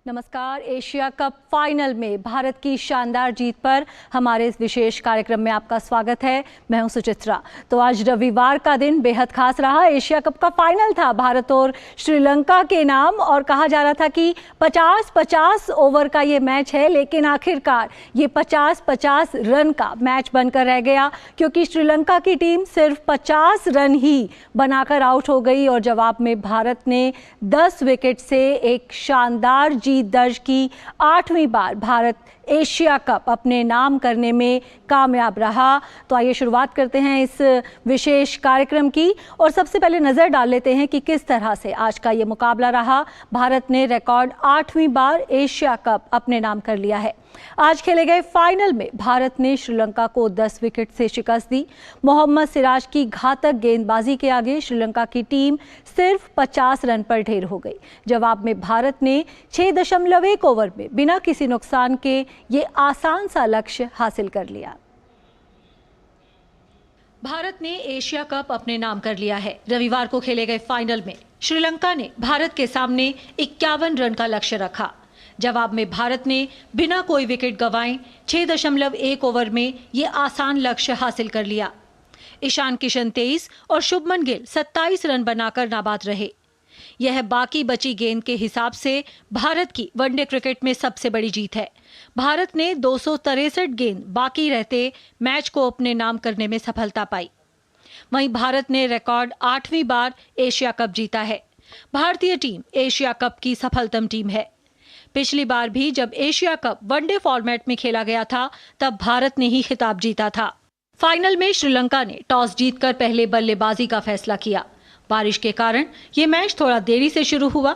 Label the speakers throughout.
Speaker 1: नमस्कार। Asia cup final में भारत की शानदार जीत पर हमारे इस विशेष कार्यक्रम में आपका स्वागत है। मैं हूं सुचित्रा। तो आज रविवार का दिन बेहद खास रहा। एशिया कप का फाइनल था भारत और श्रीलंका के नाम, और कहा जा रहा था कि 50-50 ओवर का ये मैच है, लेकिन आखिरकार ये 50-50 रन का मैच बनकर रह गया, क्योंकि श्रीलंका की टीम सिर्फ 50 रन ही बनाकर आउट हो गई और जवाब में भारत ने 10 विकेट से एक शानदार जीत दर्ज की। 8वीं बार भारत एशिया कप अपने नाम करने में कामयाब रहा। तो आइए शुरुआत करते हैं इस विशेष कार्यक्रम की, और सबसे पहले नज़र डाल लेते हैं कि किस तरह से आज का ये मुकाबला रहा। भारत ने रिकॉर्ड 8वीं बार एशिया कप अपने नाम कर लिया है। आज खेले गए फाइनल में भारत ने श्रीलंका को 10 विकेट से शिकस्त दी। मोहम्मद सिराज की घातक गेंदबाजी के आगे श्रीलंका की टीम सिर्फ 50 रन पर ढेर हो गई। जवाब में भारत ने 6.1 ओवर में बिना किसी नुकसान के ये आसान सा लक्ष्य हासिल कर लिया। भारत ने एशिया कप अपने नाम कर लिया है। रविवार को खेले गए फाइनल में श्रीलंका ने भारत के सामने 51 रन का लक्ष्य रखा। जवाब में भारत ने बिना कोई विकेट गंवाए 6.1 ओवर में ये आसान लक्ष्य हासिल कर लिया। ईशान किशन 23 और शुभमन गिल 27 रन बनाकर नाबाद रहे। यह बाकी बची गेंद के हिसाब से भारत की वनडे क्रिकेट में सबसे बड़ी जीत है। भारत ने 263 गेंद बाकी रहते मैच को अपने नाम करने में सफलता पाई। वहीं भारत ने रिकॉर्ड 8वीं बार एशिया कप जीता है। भारतीय टीम एशिया कप की सफलतम टीम है। पिछली बार भी जब एशिया कप वनडे फॉर्मेट में खेला गया था, तब भारत ने ही खिताब जीता था। फाइनल में श्रीलंका ने टॉस जीतकर पहले बल्लेबाजी का फैसला किया। बारिश के कारण ये मैच थोड़ा देरी से शुरू हुआ।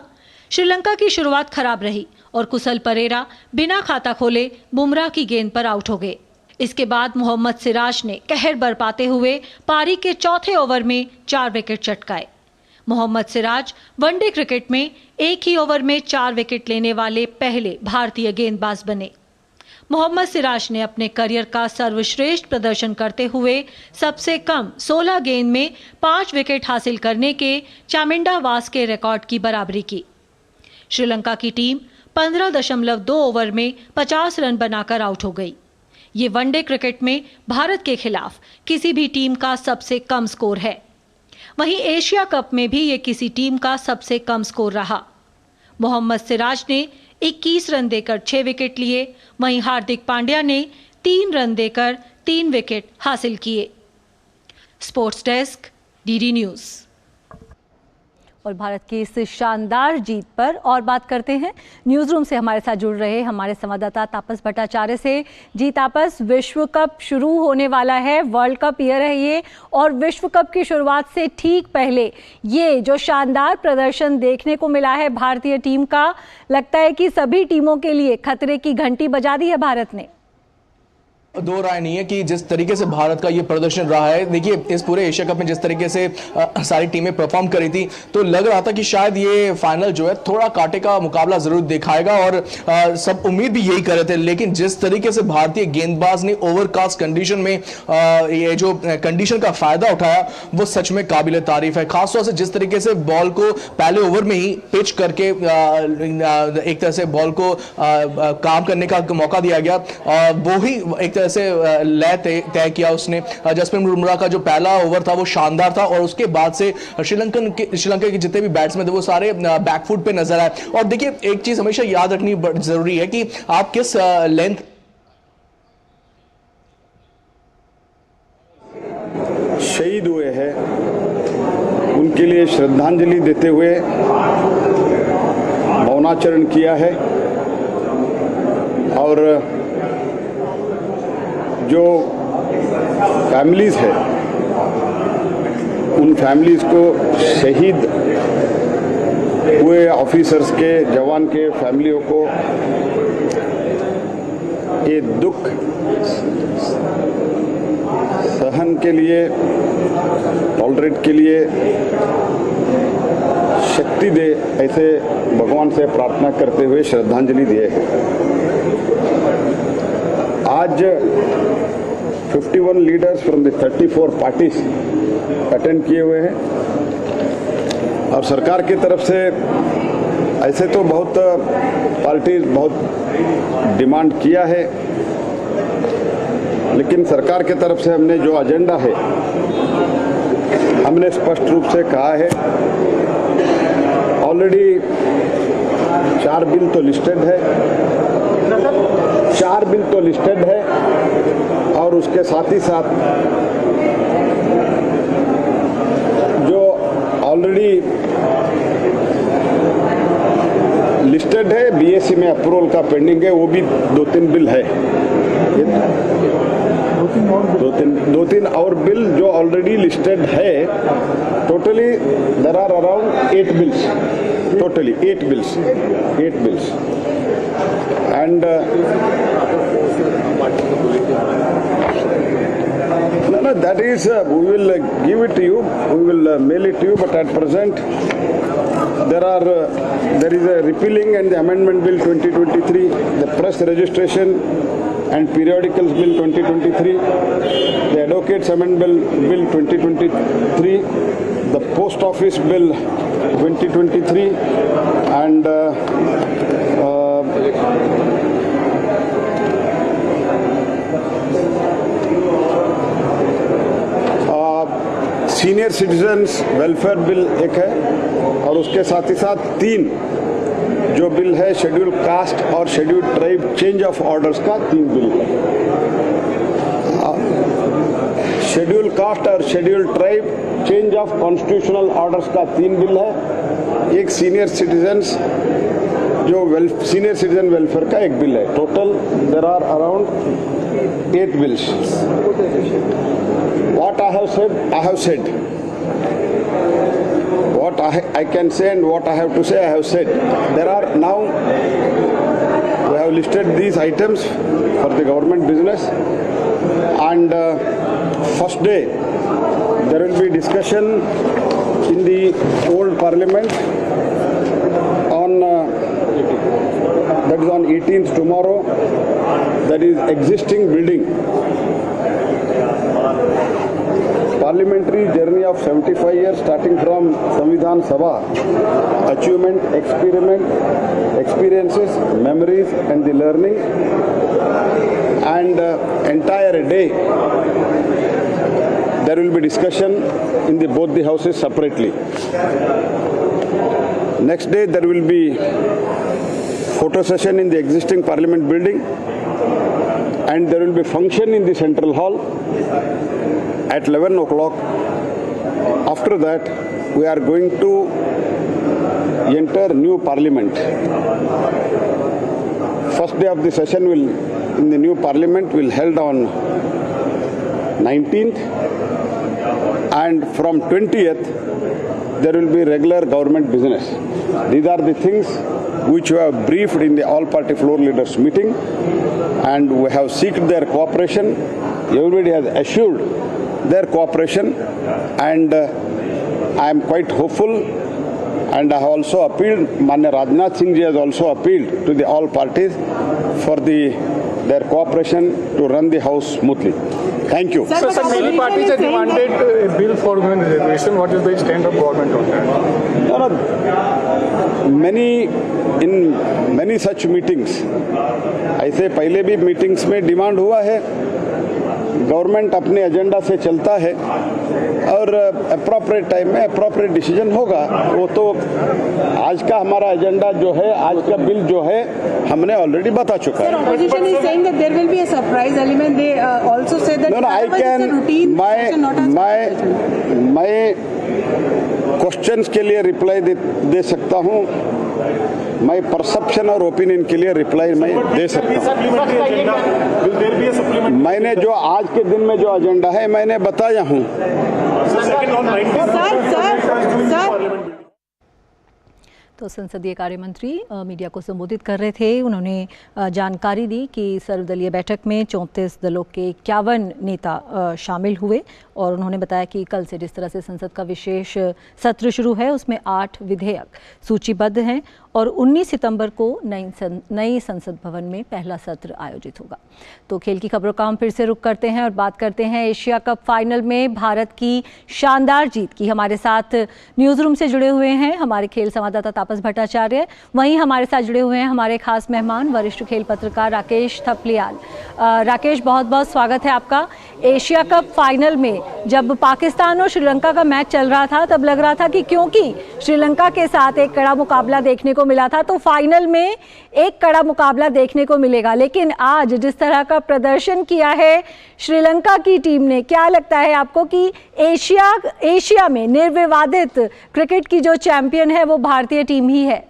Speaker 1: श्रीलंका की शुरुआत खराब रही और कुशल परेरा बिना खाता खोले बुमराह की गेंद पर आउट हो गए। इसके बाद मोहम्मद सिराज ने कहर बरपाते हुए पारी के चौथे ओवर में 4 विकेट चटकाए। मोहम्मद सिराज वनडे क्रिकेट में एक ही ओवर में 4 विकेट लेने वाले पहले भारतीय गेंदबाज बने। मोहम्मद सिराज ने अपने करियर का सर्वश्रेष्ठ प्रदर्शन करते हुए सबसे कम 16 गेंद में 5 विकेट हासिल करने के चामिंडा वास के रिकॉर्ड की बराबरी की। श्रीलंका की टीम 15.2 ओवर में 50 रन बनाकर आउट हो गई। ये वनडे क्रिकेट में भारत के खिलाफ किसी भी टीम का सबसे कम स्कोर है। वहीं एशिया कप में भी ये किसी टीम का सबसे कम स्कोर रहा। मोहम्मद सिराज ने 21 रन देकर 6 विकेट लिए। वहीं हार्दिक पांड्या ने 3 रन देकर 3 विकेट हासिल किए। Sports desk, DD news. और भारत की इस शानदार जीत पर और बात करते हैं न्यूज़ रूम से हमारे साथ जुड़ रहे हमारे संवाददाता तापस भट्टाचार्य से। जी तापस, विश्व कप शुरू होने वाला है, वर्ल्ड कप ईयर है ये, और विश्व कप की शुरुआत से ठीक पहले ये जो शानदार प्रदर्शन देखने को मिला है भारतीय टीम का, लगता है कि सभी टीमों के लिए खतरे की घंटी बजा दी है भारत ने।
Speaker 2: दो राय नहीं है कि जिस तरीके से भारत का ये प्रदर्शन रहा है। देखिए, इस पूरे एशिया कप में जिस तरीके से सारी टीमें परफॉर्म करी थी, तो लग रहा था कि शायद ये फाइनल जो है थोड़ा कांटे का मुकाबला जरूर दिखाएगा, और सब उम्मीद भी यही कर रहे थे। लेकिन जिस तरीके से भारतीय गेंदबाज ने ओवरकास्ट कंडीशन में ये जो कंडीशन का फायदा उठाया, वो सच में काबिल तारीफ है। खासतौर से जिस तरीके से बॉल को पहले ओवर में ही पिच करके एक तरह से बॉल को काम करने का मौका दिया गया, वो ही एक तरह से लय तय किया उसने। जसप्रीत बुमराह का जो पहला ओवर था वो शानदार था, और उसके बाद से श्रीलंका के जितने भी बैट्समैन थे वो सारे बैकफुट पे नजर आए। और देखिए, एक चीज हमेशा याद रखनी जरूरी है कि आप किस लेंथ
Speaker 3: शहीद हुए हैं उनके लिए श्रद्धांजलि देते हुए मौनाचरण किया है, और जो फैमिलीज है उन फैमिलीज को, शहीद हुए ऑफिसर्स के, जवान के फैमिलियों को ये दुख सहन के लिए, टॉलरेट के लिए शक्ति दे, ऐसे भगवान से प्रार्थना करते हुए श्रद्धांजलि दिए हैं। आज 51 leaders from the 34 parties attend किए हुए हैं, और सरकार की तरफ से ऐसे तो बहुत पार्टी बहुत डिमांड किया है, लेकिन सरकार के तरफ से हमने जो एजेंडा है हमने स्पष्ट रूप से कहा है। ऑलरेडी 4 बिल तो लिस्टेड है, 4 बिल तो लिस्टेड है और उसके साथ ही साथ जो ऑलरेडी लिस्टेड है बीएससी में अप्रूवल का पेंडिंग है, वो भी 2-3 बिल है। दो तीन और बिल जो ऑलरेडी लिस्टेड है। Totally there are around 8 bills, totally 8 bills and no, that is we will give it to you, we will mail it to you, but at present there is a repealing and the amendment bill 2023, the press registration and periodicals bill 2023, the advocates amendment bill 2023, the post office bill 2023, and senior citizens welfare bill एक है और उसके साथ ही साथ 3 जो bill है schedule caste और schedule tribe change of orders का 3 बिल है। शेड्यूल कास्ट और schedule tribe change of constitutional orders का 3 बिल है। एक सीनियर सिटीजन्स जो सीनियर सिटीजन वेलफेयर का 1 बिल है। Total there are around 8 bills. What I have said, I have said. What I can say and what I have to say, I have said. There are now, we have listed these items for the government business, and first day there will be discussion in the old parliament on that is on 18th tomorrow, that is existing building. Parliamentary journey of 75 years starting from Samvidhan Sabha, achievement, experiences, memories and the learning, and entire day there will be discussion in both the houses separately. Next day there will be photo session in the existing parliament building, and there will be function in the central hall at 11 o'clock. After that, we are going to enter new parliament. First day of the session in the new parliament will held on 19th, and from 20th there will be regular government business. These are the things which we have briefed in the all-party floor leaders meeting, and we have sought their cooperation. Everybody has assured their cooperation, and I am quite hopeful, and I have also appealed, Manya Rajnath Singh ji has also appealed to the all parties for their cooperation to run the house smoothly. Thank you.
Speaker 4: Sir, many parties have demanded a bill for women reservation. What is the stand of government on that?
Speaker 3: In many such meetings, ऐसे पहले भी meetings में demand हुआ है। Government अपने agenda से चलता है और अप्रोप्रिएट टाइम में अप्रोप्रिएट डिसीजन होगा। वो तो आज का हमारा एजेंडा जो है, आज का बिल जो है, हमने ऑलरेडी बता चुका है।
Speaker 5: Opposition is saying that there will be a surprise element. They also say that
Speaker 3: I can मैं क्वेश्चंस के लिए रिप्लाई दे सकता हूँ, मैं परसेप्शन और ओपिनियन के लिए रिप्लाई मैं दे सकता हूँ। मैंने जो आज के दिन में जो एजेंडा है मैंने बताया हूँ।
Speaker 1: तो संसदीय कार्य मंत्री मीडिया को संबोधित कर रहे थे। उन्होंने जानकारी दी कि सर्वदलीय बैठक में 34 दलों के 51 नेता शामिल हुए, और उन्होंने बताया कि कल से जिस तरह से संसद का विशेष सत्र शुरू है उसमें 8 विधेयक सूचीबद्ध हैं और 19 सितंबर को नई संसद भवन में पहला सत्र आयोजित होगा। तो खेल की खबरों का हम फिर से रुख करते हैं और बात करते हैं एशिया कप फाइनल में भारत की शानदार जीत की। हमारे साथ न्यूज़ रूम से जुड़े हुए हैं हमारे खेल संवाददाता तापस भट्टाचार्य। वहीं हमारे साथ जुड़े हुए हैं हमारे खास मेहमान वरिष्ठ खेल पत्रकार राकेश थपलियाल। राकेश, बहुत बहुत स्वागत है आपका। एशिया कप फाइनल में जब पाकिस्तान और श्रीलंका का मैच चल रहा था तब लग रहा था कि क्योंकि श्रीलंका के साथ एक कड़ा मुकाबला देखने को मिला था तो फाइनल में एक कड़ा मुकाबला देखने को मिलेगा, लेकिन आज जिस तरह का प्रदर्शन किया है श्रीलंका की टीम ने, क्या लगता है आपको कि एशिया में निर्विवादित क्रिकेट की जो चैंपियन है वो भारतीय टीम ही है?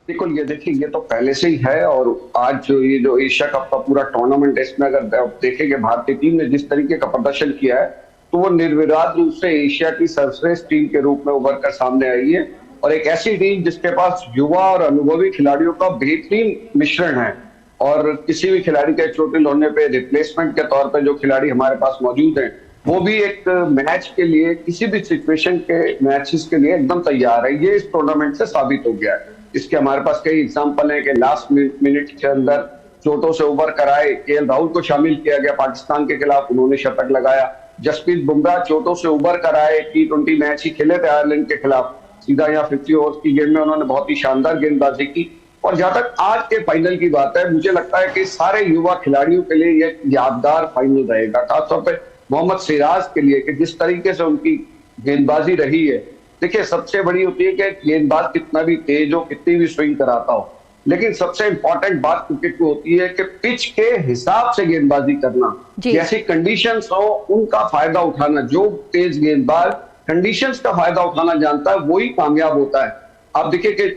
Speaker 6: बिल्कुल, ये देखिए, ये तो पहले से ही है और आज जो एशिया कप का पूरा टूर्नामेंट है इसमें अगर देखेंगे भारतीय टीम ने जिस तरीके का प्रदर्शन किया है तो वो निर्विवाद रूप से एशिया की सर्वश्रेष्ठ टीम के रूप में उभर कर सामने आई है और एक ऐसी टीम जिसके पास युवा और अनुभवी खिलाड़ियों का बेहतरीन मिश्रण है और किसी भी खिलाड़ी के चोटिल होने पे रिप्लेसमेंट के तौर पर जो खिलाड़ी हमारे पास मौजूद हैं वो भी एक मैच के लिए, किसी भी सिचुएशन के मैचेस के लिए एकदम तैयार है। ये इस टूर्नामेंट से साबित हो गया है। इसके हमारे पास कई एग्जाम्पल हैं कि लास्ट मिनट के अंदर चोटों से उबर कर आए केएल राहुल को शामिल किया गया पाकिस्तान के खिलाफ, उन्होंने शतक लगाया। जसप्रीत बुमराह चोटों से उबर कर आए, T20 मैच ही खेले थे आयरलैंड के खिलाफ, सीधा यहाँ 50 ओवर्स की गेम में उन्होंने बहुत ही शानदार गेंदबाजी की। और जहां तक आज के फाइनल की बात है, मुझे लगता है कि सारे युवा खिलाड़ियों के लिए ये यादगार फाइनल रहेगा, खासतौर पर मोहम्मद सिराज के लिए कि जिस तरीके से उनकी गेंदबाजी रही है। देखिए, सबसे बड़ी होती है कि गेंदबाज कितना भी तेज हो, कितनी भी स्विंग कराता हो, लेकिन सबसे इंपॉर्टेंट बात क्रिकेट को होती है कि पिच के हिसाब से गेंदबाजी करना, जैसी कंडीशंस हो उनका फायदा उठाना। जो तेज गेंदबाज कंडीशंस का फायदा उठाना जानता है वही कामयाब होता है। आप देखिए कि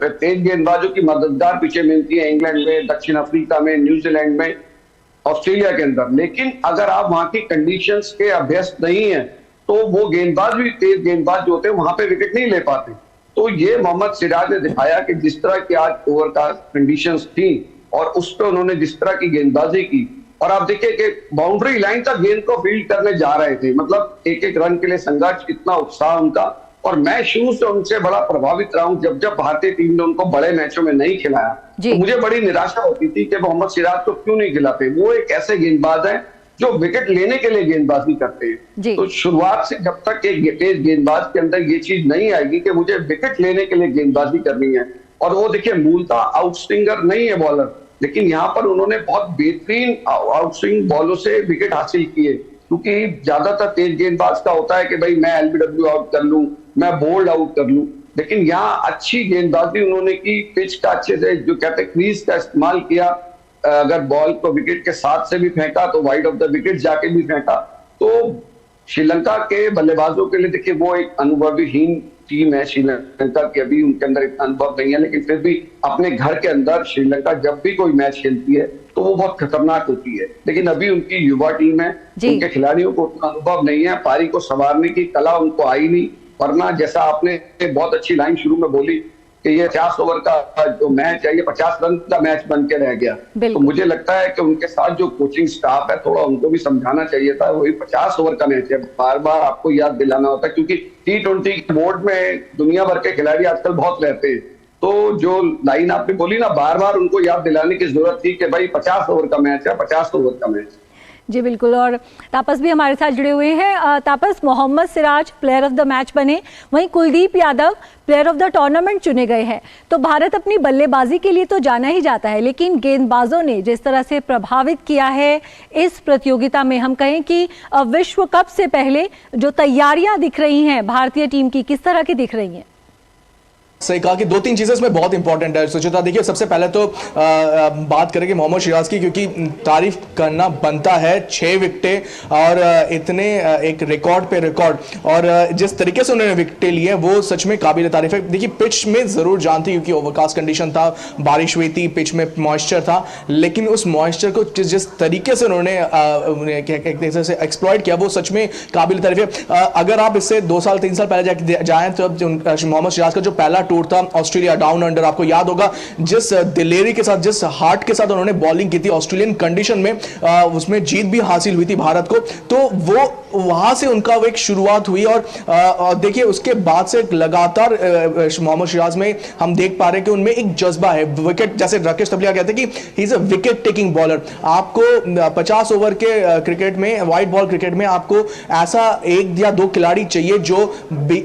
Speaker 6: तेज गेंदबाजों की मददगार पिचें मिलती है इंग्लैंड में, दक्षिण अफ्रीका में, न्यूजीलैंड में, ऑस्ट्रेलिया के अंदर, लेकिन अगर आप वहां की कंडीशंस के अभ्यस्त नहीं है तो वो गेंदबाज भी, तेज गेंदबाज जो होते हैं वहां पे विकेट नहीं ले पाते। तो ये मोहम्मद सिराज ने दिखाया कि जिस तरह की आज ओवरकास्ट कंडीशंस थी और उस पर उन्होंने जिस तरह की गेंदबाजी की, और आप देखिए कि बाउंड्री लाइन तक गेंद को फील्ड करने जा रहे थे, मतलब एक एक रन के लिए संघर्ष, इतना उत्साह उनका। और मैं शुरू से उनसे बड़ा प्रभावित रहा हूं। जब जब भारतीय टीम ने उनको बड़े मैचों में नहीं खिलाया तो मुझे बड़ी निराशा होती थी कि मोहम्मद सिराज को क्यों नहीं खिलाते। वो एक ऐसे गेंदबाज हैं जो विकेट लेने के लिए गेंदबाजी करते हैं। तो शुरुआत से जब तक एक तेज गेंदबाज के अंदर ये चीज नहीं आएगी कि मुझे विकेट लेने के लिए गेंदबाजी करनी है, और वो देखिए मूलतः आउटस्विंगर नहीं है बॉलर, लेकिन यहाँ पर उन्होंने बहुत बेहतरीन आउटस्विंग बॉलों से विकेट हासिल किए। क्योंकि ज्यादातर तेज गेंदबाज का होता है कि भाई मैं एलबीडब्ल्यू आउट कर लूं, मैं बोल्ड आउट कर लूं, लेकिन यहाँ अच्छी गेंदबाजी उन्होंने की, पिच का अच्छे से जो कहते हैं क्रीज का इस्तेमाल किया, अगर बॉल को विकेट के साथ से भी फेंका तो वाइड ऑफ द विकेट जाके भी फेंका। तो श्रीलंका के बल्लेबाजों के लिए देखिए वो एक अनुभवहीन टीम है श्रीलंका की, अभी उनके अंदर इतना अनुभव नहीं है, लेकिन फिर भी अपने घर के अंदर श्रीलंका जब भी कोई मैच खेलती है तो वो बहुत खतरनाक होती है। लेकिन अभी उनकी युवा टीम है, उनके खिलाड़ियों को उतना अनुभव नहीं है, पारी को संवारने की कला उनको आई नहीं, वरना जैसा आपने बहुत अच्छी लाइन शुरू में बोली कि ये 50 ओवर का जो मैच है ये 50 रन का मैच बन के रह गया। तो मुझे लगता है कि उनके साथ जो कोचिंग स्टाफ है थोड़ा उनको भी समझाना चाहिए था। वही 50 ओवर का मैच है, बार बार आपको याद दिलाना होता है, क्योंकि T20 बोर्ड में दुनिया भर के खिलाड़ी आजकल बहुत रहते हैं। तो जो लाइन आपने बोली ना, बार बार उनको याद दिलाने की जरूरत थी कि भाई 50 ओवर का मैच है, 50 ओवर का मैच।
Speaker 1: जी बिल्कुल। और तापस भी हमारे साथ जुड़े हुए हैं। तापस, Mohammed Siraj player of the match बने, वहीं Kuldeep Yadav player of the tournament चुने गए हैं। तो भारत अपनी बल्लेबाजी के लिए तो जाना ही जाता है, लेकिन गेंदबाजों ने जिस तरह से प्रभावित किया है इस प्रतियोगिता में, हम कहें कि विश्व कप से पहले जो तैयारियां दिख रही हैं भारतीय टीम की, किस तरह की दिख रही हैं?
Speaker 2: सही कहा कि दो तीन चीजें इसमें बहुत इंपॉर्टेंट है सुचिता। देखिए, सबसे पहले तो बात करेंगे मोहम्मद सिराज की, क्योंकि तारीफ करना बनता है। 6 विकेटें और इतने एक रिकॉर्ड पे रिकॉर्ड, और जिस तरीके से उन्होंने विकेटें ली है वो सच में काबिल तारीफ है। देखिए, पिच में जरूर जान थी क्योंकि ओवरकास्ट कंडीशन था, बारिश हुई थी, पिच में मॉइस्चर था, लेकिन उस मॉइस्चर को जिस तरीके से उन्होंने एक तरीके से एक्सप्लॉइट किया वो सच में काबिल तारीफ है। अगर आप इससे 2 साल 3 साल पहले जाएं तो मोहम्मद सिराज का जो पहला टूर था ऑस्ट्रेलिया डाउन अंडर, आपको याद होगा जिस दिलेरी के साथ, जिस हार्ट के साथ उन्होंने बॉलिंग की थी ऑस्ट्रेलियन कंडीशन में, उसमें जीत भी हासिल हुई थी भारत को। तो वो वहां से उनका एक शुरुआत हुई, और देखिए उसके बाद से लगातार मोहम्मद सिराज में हम देख पा रहे हैं कि उनमें एक जज्बा है विकेट, जैसे राकेश थपलिया कहते हैं कि he is a wicket taking bowler. आपको 50 ओवर के क्रिकेट में, व्हाइट बॉल क्रिकेट में आपको ऐसा 1 या 2 खिलाड़ी चाहिए जो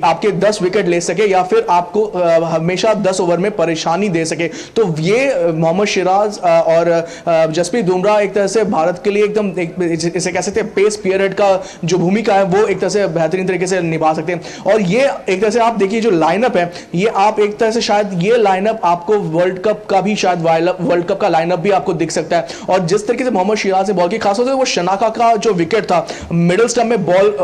Speaker 2: आपके 10 विकेट ले सके, या फिर आपको हमेशा 10 ओवर में परेशानी दे सके। तो ये मोहम्मद सिराज और जसप्रीत बुमराह एक तरह से भारत के लिए एकदम इसे कह सकते हैं पेस पीरियड का जो भूमिका है वो एक तरह से बेहतरीन तरीके से निभा सकते हैं। और ये एक तरह से आप देखिए जो लाइनअप है, ये आप एक तरह से शायद ये लाइनअप आपको वर्ल्ड कप का भी शायद वर्ल्ड कप का लाइनअप भी आपको दिख सकता है। और जिस तरीके से मोहम्मद सिराज ने बॉल की, खासतौर से वो शनाका का जो विकेट था, मिडिल स्टंप में बॉल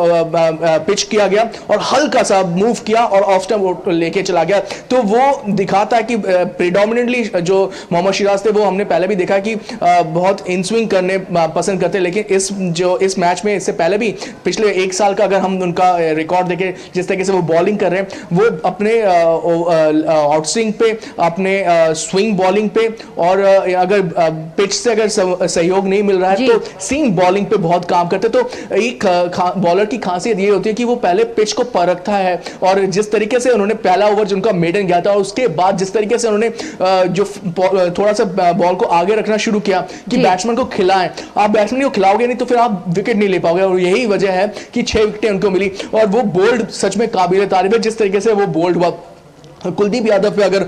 Speaker 2: पिच किया गया और हल्का सा मूव किया और ऑफ स्टंप लेके चला गया, तो वो दिखाता है कि प्रीडोमिनेंटली जो मोहम्मद सिराज थे वो हमने पहले भी देखा कि बहुत इन स्विंग करने पसंद करते हैं। लेकिन इस मैच में इससे पहले भी पिछले एक साल का अगर हम उनका रिकॉर्ड देखें, जिस तरीके से वो बॉलिंग कर रहे हैं, वो अपने आउट स्विंग पे, अपने स्विंग बॉलिंग पे, और अगर पिच से अगर सहयोग नहीं मिल रहा है तो सीम बॉलिंग पे बहुत काम करते। तो एक बॉलर की खासियत ये होती है कि वो पहले पिच को परखता है, और जिस तरीके से उन्होंने पहला ओवर जिनका मेडन गया था और उसके बाद जिस तरीके से उन्होंने जो थोड़ा सा बॉल को आगे रखना शुरू किया कि बैट्समैन को खिलाएं, आप बैट्समैन को खिलाओगे नहीं तो फिर आप विकेट नहीं ले पाओगे, और यही वजह है कि 6 विकेटें उनको मिली। और वो बोल्ड सच में काबिल तारीफ है जिस तरीके से वो बोल्ड हुआ। कुलदीप यादव पे अगर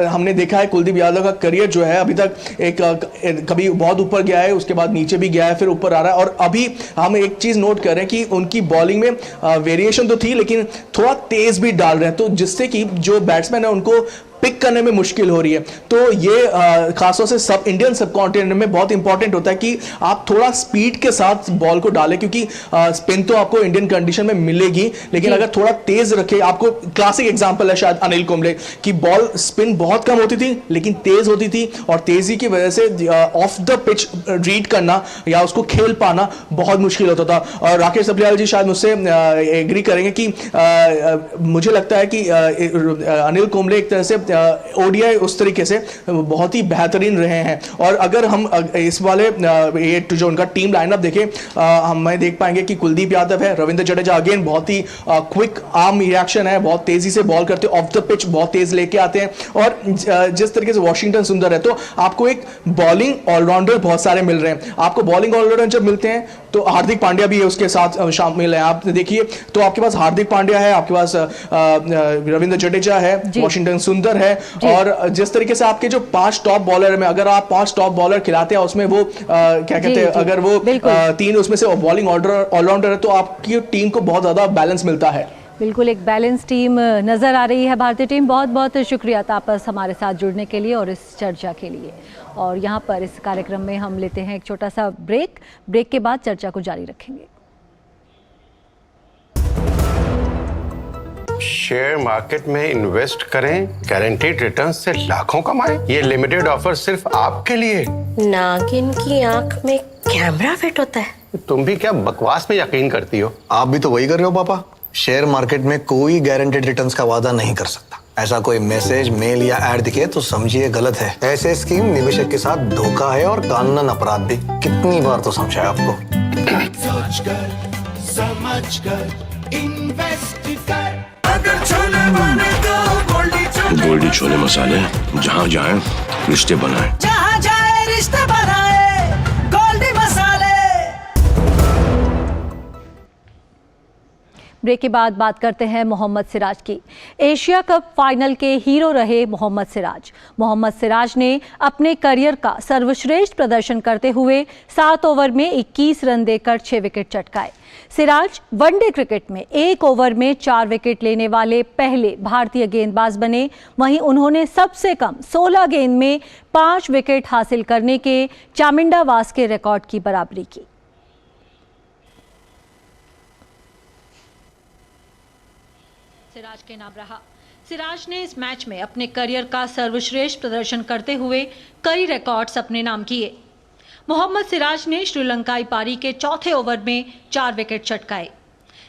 Speaker 2: हमने देखा है, कुलदीप यादव का करियर जो है अभी तक कभी बहुत ऊपर गया है, उसके बाद नीचे भी गया है, फिर ऊपर आ रहा है। और अभी हम एक चीज नोट कर रहे हैं कि उनकी बॉलिंग में वेरिएशन तो थी लेकिन थोड़ा तेज भी डाल रहे हैं, तो जिससे कि जो बैट्समैन है उनको पिक करने में मुश्किल हो रही है। तो ये खासतौर से सब इंडियन सब कॉन्टिनेंट में बहुत इंपॉर्टेंट होता है कि आप थोड़ा स्पीड के साथ बॉल को डालें, क्योंकि स्पिन तो आपको इंडियन कंडीशन में मिलेगी, लेकिन अगर थोड़ा तेज रखे, आपको क्लासिक एग्जांपल है शायद अनिल कुंबले की, बॉल स्पिन बहुत कम होती थी लेकिन तेज होती थी, और तेजी की वजह से ऑफ द पिच रीड करना या उसको खेल पाना बहुत मुश्किल होता था। और राकेश सप्रियाल जी शायद मुझसे एग्री करेंगे कि मुझे लगता है कि अनिल कुंबले एक तरह से ओडीआई उस तरीके से बहुत ही बेहतरीन रहे हैं। और अगर हम इस वाले ये जो उनका टीम लाइनअप देखें, हम देख पाएंगे कि कुलदीप यादव है, रविंद्र जडेजा अगेन बहुत ही क्विक आर्म रिएक्शन है, बहुत तेजी से बॉल करते हैं, ऑफ द पिच बहुत तेज लेके आते हैं। और जिस तरीके से वॉशिंगटन सुंदर है, तो आपको एक बॉलिंग ऑलराउंडर बहुत सारे मिल रहे हैं। आपको बॉलिंग ऑलराउंडर जब मिलते हैं तो हार्दिक पांड्या भी उसके साथ शामिल है। आप देखिए तो आपके पास हार्दिक पांड्या है, आपके पास रविंद्र जडेजा है, वॉशिंगटन सुंदर है, और जिस तरीके से आपके जो 5 टॉप बॉलर में अगर आप 5 टॉप बॉलर खिलाते हैं, उसमें वो क्या कहते हैं, अगर वो 3 उसमें से बॉलिंग ऑलराउंडर है, तो आपकी टीम को बहुत ज्यादा बैलेंस मिलता है।
Speaker 1: बिल्कुल एक बैलेंस टीम नजर आ रही है भारतीय टीम। बहुत बहुत शुक्रिया तापस हमारे साथ जुड़ने के लिए और इस चर्चा के लिए। और यहाँ पर इस कार्यक्रम में हम लेते हैं एक छोटा सा ब्रेक के बाद चर्चा को जारी रखेंगे।
Speaker 7: शेयर मार्केट में इन्वेस्ट करें, गारंटीड रिटर्न से लाखों कमाएं। ये लिमिटेड ऑफर सिर्फ आपके लिए।
Speaker 8: नागिन की आंख में कैमरा फिट होता है।
Speaker 7: तुम भी क्या बकवास में यकीन करती हो?
Speaker 9: आप भी तो वही कर रहे हो पापा। शेयर मार्केट में कोई गारंटीड रिटर्न्स का वादा नहीं कर सकता। ऐसा कोई मैसेज, मेल या ऐड दिखे तो समझिए गलत है। ऐसे स्कीम निवेशक के साथ धोखा है और कानूनन अपराध भी। कितनी बार तो समझाया आपको।
Speaker 10: सोचकर समझकर इन्वेस्ट कर। अगर छोले बने तो गोल्डी छोले मसाले, जहाँ जाए रिश्ते बनाए, जहाँ जाए रिश्ते बनाए, गोल्डी मसाले।
Speaker 1: ब्रेक के बाद बात करते हैं मोहम्मद सिराज की। एशिया कप फाइनल के हीरो रहे मोहम्मद सिराज। मोहम्मद सिराज ने अपने करियर का सर्वश्रेष्ठ प्रदर्शन करते हुए 7 ओवर में 21 रन देकर 6 विकेट चटकाए। सिराज वनडे क्रिकेट में 1 ओवर में 4 विकेट लेने वाले पहले भारतीय गेंदबाज बने। वहीं उन्होंने सबसे कम 16 गेंद में 5 विकेट हासिल करने के चामिंडावास के रिकॉर्ड की बराबरी की। सिराज के नाम रहा। सिराज ने इस मैच में अपने करियर का सर्वश्रेष्ठ प्रदर्शन करते हुए कई रिकॉर्ड्स अपने नाम किए। मोहम्मद सिराज ने श्रीलंकाई पारी के चौथे ओवर में 4 विकेट चटकाए।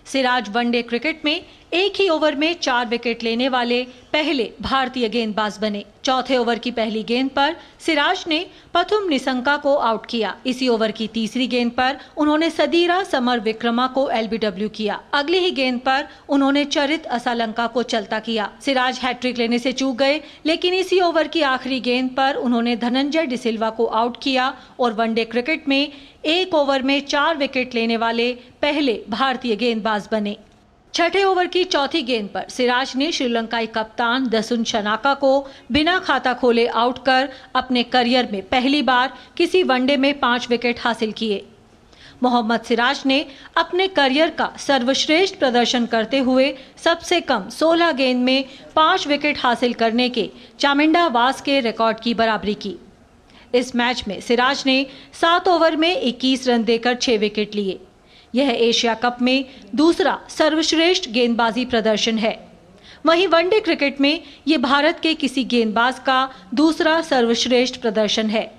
Speaker 1: सिराज वनडे क्रिकेट में 1 ही ओवर में 4 विकेट लेने वाले पहले भारतीय गेंदबाज बने। चौथे ओवर की पहली गेंद पर सिराज ने पथुम निसंका को आउट किया। इसी ओवर की तीसरी गेंद पर उन्होंने सदीरा समर विक्रमा को एलबीडब्ल्यू किया। अगली ही गेंद पर उन्होंने चरित असालंका को चलता किया। सिराज हैट्रिक लेने से चूक गए, लेकिन इसी ओवर की आखिरी गेंद पर उन्होंने धनंजय डिसिल्वा को आउट किया और वनडे क्रिकेट में 1 ओवर में 4 विकेट लेने वाले पहले भारतीय गेंदबाज बने। छठे ओवर की चौथी गेंद पर सिराज ने श्रीलंकाई कप्तान दसुन शनाका को बिना खाता खोले आउट कर अपने करियर में पहली बार किसी वनडे में 5 विकेट हासिल किए। मोहम्मद सिराज ने अपने करियर का सर्वश्रेष्ठ प्रदर्शन करते हुए सबसे कम 16 गेंद में 5 विकेट हासिल करने के चामिंडा वास के रिकॉर्ड की बराबरी की। इस मैच में सिराज ने 7 ओवर में 21 रन देकर 6 विकेट लिए। यह एशिया कप में दूसरा सर्वश्रेष्ठ गेंदबाजी प्रदर्शन है। वहीं वनडे क्रिकेट में ये भारत के किसी गेंदबाज का दूसरा सर्वश्रेष्ठ प्रदर्शन है।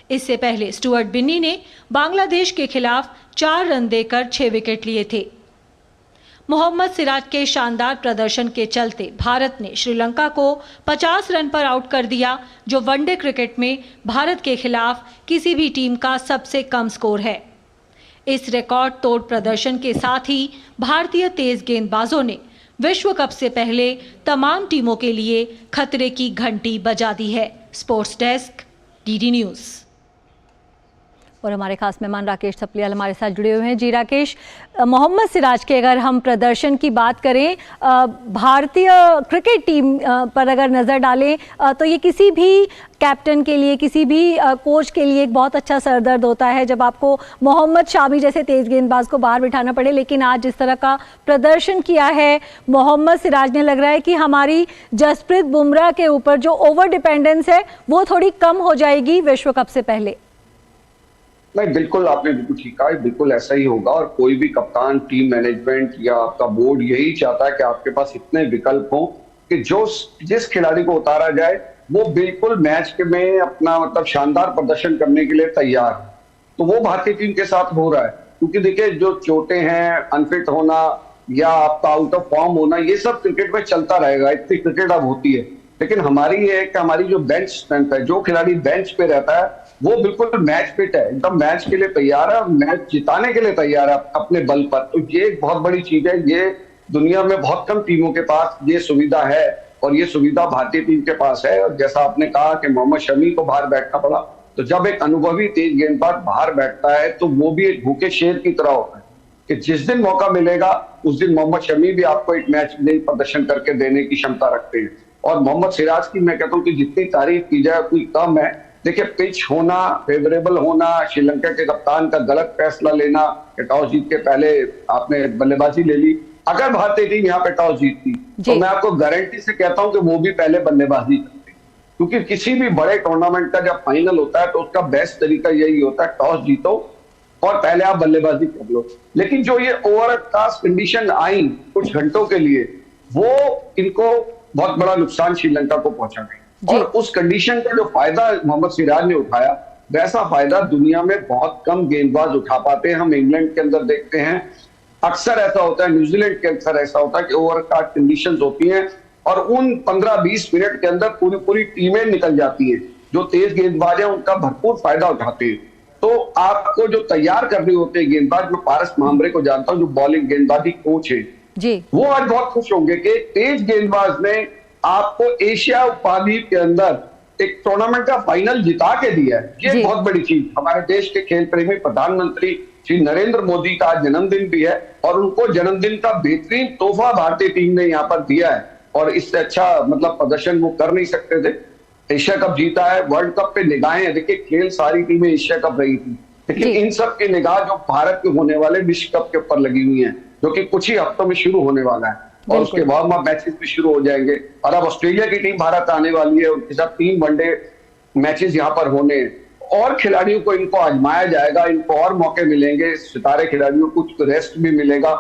Speaker 1: इससे पहले स्टुअर्ट बिन्नी ने बांग्लादेश के खिलाफ 4 रन देकर 6 विकेट लिए थे। मोहम्मद सिराज के शानदार प्रदर्शन के चलते भारत ने श्रीलंका को 50 रन पर आउट कर दिया, जो वनडे क्रिकेट में भारत के खिलाफ किसी भी टीम का सबसे कम स्कोर है। इस रिकॉर्ड तोड़ प्रदर्शन के साथ ही भारतीय तेज गेंदबाजों ने विश्व कप से पहले तमाम टीमों के लिए खतरे की घंटी बजा दी है। Sports desk, DD news. और हमारे खास मेहमान राकेश थपलियाल हमारे साथ जुड़े हुए हैं। जी राकेश, मोहम्मद सिराज के अगर हम प्रदर्शन की बात करें, भारतीय क्रिकेट टीम पर अगर नज़र डालें तो ये किसी भी कैप्टन के लिए, किसी भी कोच के लिए एक बहुत अच्छा सरदर्द होता है जब आपको मोहम्मद शामी जैसे तेज गेंदबाज को बाहर बिठाना पड़े। लेकिन आज जिस तरह का प्रदर्शन किया है मोहम्मद सिराज ने, लग रहा है कि हमारी जसप्रीत बुमराह के ऊपर जो ओवर डिपेंडेंस है वो थोड़ी कम हो जाएगी विश्व कप से पहले।
Speaker 6: नहीं, बिल्कुल आपने बिल्कुल ठीक कहा, बिल्कुल ऐसा ही होगा। और कोई भी कप्तान, टीम मैनेजमेंट या आपका बोर्ड यही चाहता है कि आपके पास इतने विकल्प हों कि जो जिस खिलाड़ी को उतारा जाए वो बिल्कुल मैच के में अपना मतलब शानदार प्रदर्शन करने के लिए तैयार है। तो वो भारतीय टीम के साथ हो रहा है, क्योंकि देखिए जो चोटें हैं, अनफिट होना या आपका आउट ऑफ फॉर्म होना, ये सब क्रिकेट में चलता रहेगा। इतनी क्रिकेट अब होती है। लेकिन हमारी ये है कि हमारी जो बेंच स्ट्रेंथ है, जो खिलाड़ी बेंच पे रहता है वो बिल्कुल मैच फिट है, एकदम मैच के लिए तैयार है, मैच जिताने के लिए तैयार है अपने बल पर। तो ये एक बहुत बड़ी चीज है। ये दुनिया में बहुत कम टीमों के पास ये सुविधा है और ये सुविधा भारतीय टीम के पास है। और जैसा आपने कहा कि मोहम्मद शमी को बाहर बैठना पड़ा, तो जब एक अनुभवी तेज गेंदबाज बाहर बैठता है तो वो भी एक भूखे शेर की तरह होता है कि जिस दिन मौका मिलेगा उस दिन मोहम्मद शमी भी आपको एक मैच में प्रदर्शन करके देने की क्षमता रखते हैं। और मोहम्मद सिराज की मैं कहता हूँ कि जितनी तारीफ की जाए उतनी कम है। देखिए, पिच होना, फेवरेबल होना, श्रीलंका के कप्तान का गलत फैसला लेना कि टॉस जीत के पहले आपने बल्लेबाजी ले ली। अगर भारतीय टीम यहाँ पे टॉस जीतती तो मैं आपको गारंटी से कहता हूं कि वो भी पहले बल्लेबाजी करती, क्योंकि किसी भी बड़े टूर्नामेंट का जब फाइनल होता है तो उसका बेस्ट तरीका यही होता है, टॉस जीतो और पहले आप बल्लेबाजी कर लो। लेकिन जो ये ओवर कास्ट कंडीशन आई कुछ घंटों के लिए, वो इनको बहुत बड़ा नुकसान श्रीलंका को पहुंचा गई। और उस कंडीशन का जो फायदा मोहम्मद सिराज ने उठाया, वैसा फायदा दुनिया में बहुत कम गेंदबाज उठा पाते हैं। हम इंग्लैंड के अंदर देखते हैं, अक्सर ऐसा होता है, न्यूजीलैंड के अक्सर ऐसा होता है कि ओवर कास्ट कंडीशंस होती हैं और उन 15-20 मिनट के अंदर पूरी टीमें निकल जाती हैं। जो तेज गेंदबाज है उनका भरपूर फायदा उठाते हैं। तो आपको जो तैयार करने होते हैं गेंदबाज, मैं पारस मामरे को जानता हूं जो बॉलिंग गेंदबाजी कोच है जी, वो आज बहुत खुश होंगे कि तेज गेंदबाज ने आपको एशिया उपाधि के अंदर एक टूर्नामेंट का फाइनल जिता के दिया है। ये बहुत बड़ी चीज। हमारे देश के खेल प्रेमी प्रधानमंत्री श्री नरेंद्र मोदी का जन्मदिन भी है और उनको जन्मदिन का बेहतरीन तोहफा भारतीय टीम ने यहाँ पर दिया है और इससे अच्छा मतलब प्रदर्शन वो कर नहीं सकते थे। एशिया कप जीता है, वर्ल्ड कप पे निगाहें, देखिए खेल सारी टीमें एशिया कप रही थी, लेकिन इन सब की निगाह जो भारत में होने वाले विश्व कप के ऊपर लगी हुई है, जो कि कुछ ही हफ्तों में शुरू होने वाला है और उसके वार्म अप मैचेस भी शुरू हो जाएंगे। और अब ऑस्ट्रेलिया की टीम भारत आने वाली है, उनके साथ 3 वनडे मैचेस यहाँ पर होने हैं और खिलाड़ियों को इनको आजमाया जाएगा, इनको और मौके मिलेंगे, सितारे खिलाड़ियों को कुछ रेस्ट भी मिलेगा।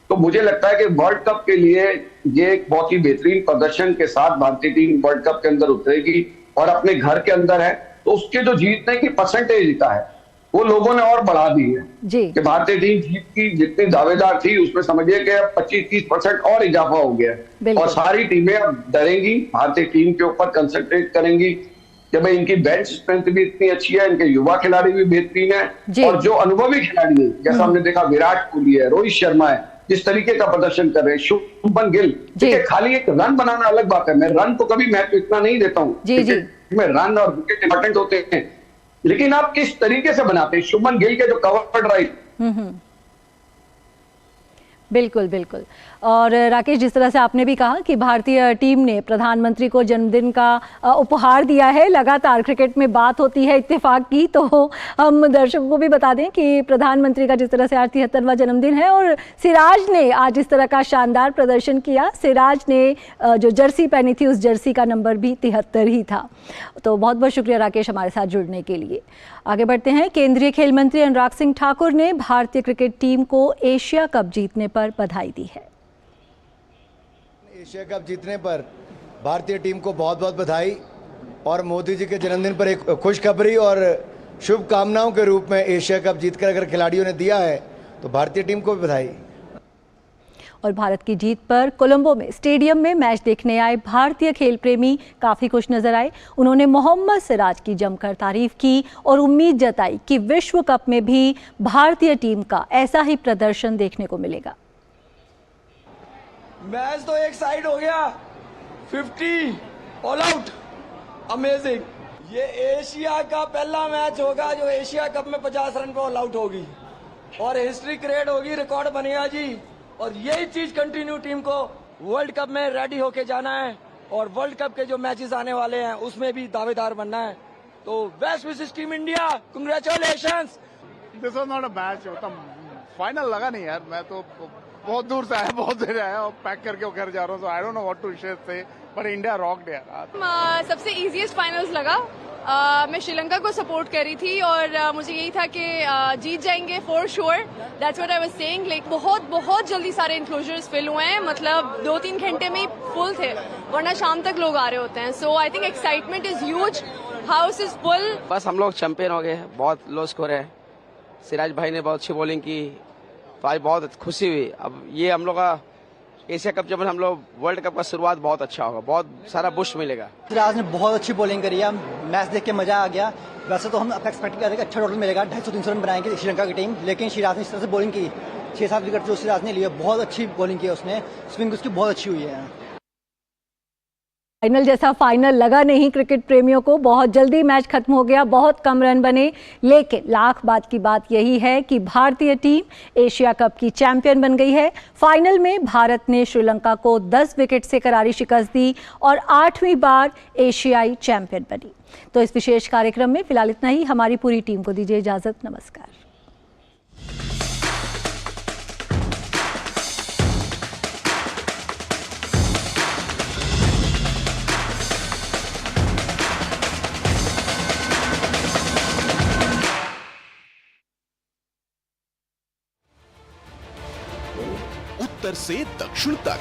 Speaker 6: तो मुझे लगता है कि वर्ल्ड कप के लिए ये एक बहुत ही बेहतरीन प्रदर्शन के साथ भारतीय टीम वर्ल्ड कप के अंदर उतरेगी और अपने घर के अंदर है तो उसके जो जीतने की परसेंटेज का है वो लोगों ने और बढ़ा दी है कि भारतीय टीम जीत की जितनी दावेदार थी उसमें समझिए कि 25-30% और इजाफा हो गया और सारी टीमें अब डरेंगी, भारतीय टीम के ऊपर कंसंट्रेट करेंगी कि भाई इनकी बेंच स्ट्रेंथ भी इतनी अच्छी है, इनके युवा खिलाड़ी भी बेहतरीन है और जो अनुभवी खिलाड़ी है जैसा हमने देखा विराट कोहली है, रोहित शर्मा है, जिस तरीके का प्रदर्शन कर रहे हैं, शुभमन गिल। देखिए खाली एक रन बनाना अलग बात है, मैं रन को कभी महत्व इतना नहीं देता हूँ, मैं रन और विकेट इंपॉर्टेंट होते हैं, लेकिन आप किस तरीके से बनाते हैं। शुभमन गिल के जो कवर ड्राइव
Speaker 1: बिल्कुल बिल्कुल। और राकेश, जिस तरह से आपने भी कहा कि भारतीय टीम ने प्रधानमंत्री को जन्मदिन का उपहार दिया है, लगातार क्रिकेट में बात होती है इत्तेफाक की, तो हम दर्शकों को भी बता दें कि प्रधानमंत्री का जिस तरह से आज 73वां जन्मदिन है और सिराज ने आज इस तरह का शानदार प्रदर्शन किया। सिराज ने जो जर्सी पहनी थी उस जर्सी का नंबर भी 73 ही था। तो बहुत बहुत शुक्रिया राकेश हमारे साथ जुड़ने के लिए। आगे बढ़ते हैं। केंद्रीय खेल मंत्री अनुराग सिंह ठाकुर ने भारतीय क्रिकेट टीम को एशिया कप जीतने पर बधाई दी है।
Speaker 11: एशिया कप जीतने पर भारतीय टीम को बहुत बहुत बधाई और मोदी जी के जन्मदिन पर एक खुशखबरी और शुभकामनाओं के रूप में एशिया कप जीतकर अगर खिलाड़ियों ने दिया है तो भारतीय टीम को भी बधाई।
Speaker 1: और भारत की जीत पर कोलंबो में स्टेडियम में मैच देखने आए भारतीय खेल प्रेमी काफ़ी खुश नजर आए। उन्होंने मोहम्मद सिराज की जमकर तारीफ की और उम्मीद जताई कि विश्व कप में भी भारतीय टीम का ऐसा ही प्रदर्शन देखने को मिलेगा।
Speaker 12: मैच तो एक साइड हो गया, 50 ऑल आउट, अमेजिंग। ये एशिया का पहला मैच होगा जो एशिया कप में 50 रन पे ऑल आउट होगी और हिस्ट्री क्रिएट होगी, रिकॉर्ड बनेगा जी। और यही चीज कंटिन्यू टीम को वर्ल्ड कप में रेडी होके जाना है और वर्ल्ड कप के जो मैचेस आने वाले हैं उसमें भी दावेदार बनना है। तो best wishes team India, congratulations.
Speaker 4: This was not a match, final लगा नहीं यार। मैं तो बहुत दूर से आया, बहुत देर आया और पैक करके घर जा रहा हूँ। I don't know what to say, पर इंडिया रॉक्ड यार।
Speaker 5: सबसे इजीएस्ट फाइनल्स लगा। मैं श्रीलंका को सपोर्ट कर रही थी और मुझे यही था कि जीत जाएंगे for sure, that's what I was saying. Like बहुत जल्दी सारे इंक्लोजर्स फिल हुए हैं, मतलब 2-3 घंटे में ही फुल थे, वरना शाम तक लोग आ रहे होते हैं। So I think excitement is huge, house is full.
Speaker 12: बस हम लोग चैंपियन हो गए, बहुत लो स्कोर है। सिराज भाई ने बहुत अच्छी बॉलिंग की, तो आज बहुत खुशी हुई। अब ये हम लोग का एशिया कप जब हम लोग वर्ल्ड कप का शुरुआत बहुत अच्छा होगा, बहुत सारा बुश मिलेगा।
Speaker 11: सिराज ने बहुत अच्छी बॉलिंग करी है, मैच देख के मजा आ गया। वैसे तो हम एक्सपेक्ट कर रहे थे कि अच्छा टोटल मिलेगा, 250-300 रन बनाएंगे श्रीलंका की टीम, लेकिन सिराज ने इस तरह से बॉलिंग की, 6-7 विकेट जो सिराज ने लिए, बहुत अच्छी बॉलिंग की उसने, स्विंग उसकी बहुत अच्छी हुई है।
Speaker 1: फाइनल जैसा फाइनल लगा नहीं क्रिकेट प्रेमियों को, बहुत जल्दी मैच खत्म हो गया, बहुत कम रन बने, लेकिन लाख बात की बात यही है कि भारतीय टीम एशिया कप की चैंपियन बन गई है। फाइनल में भारत ने श्रीलंका को 10 विकेट से करारी शिकस्त दी और 8वीं बार एशियाई चैंपियन बनी। तो इस विशेष कार्यक्रम में फिलहाल इतना ही। हमारी पूरी टीम को दीजिए इजाजत, नमस्कार।
Speaker 10: उत्तर से दक्षिण तक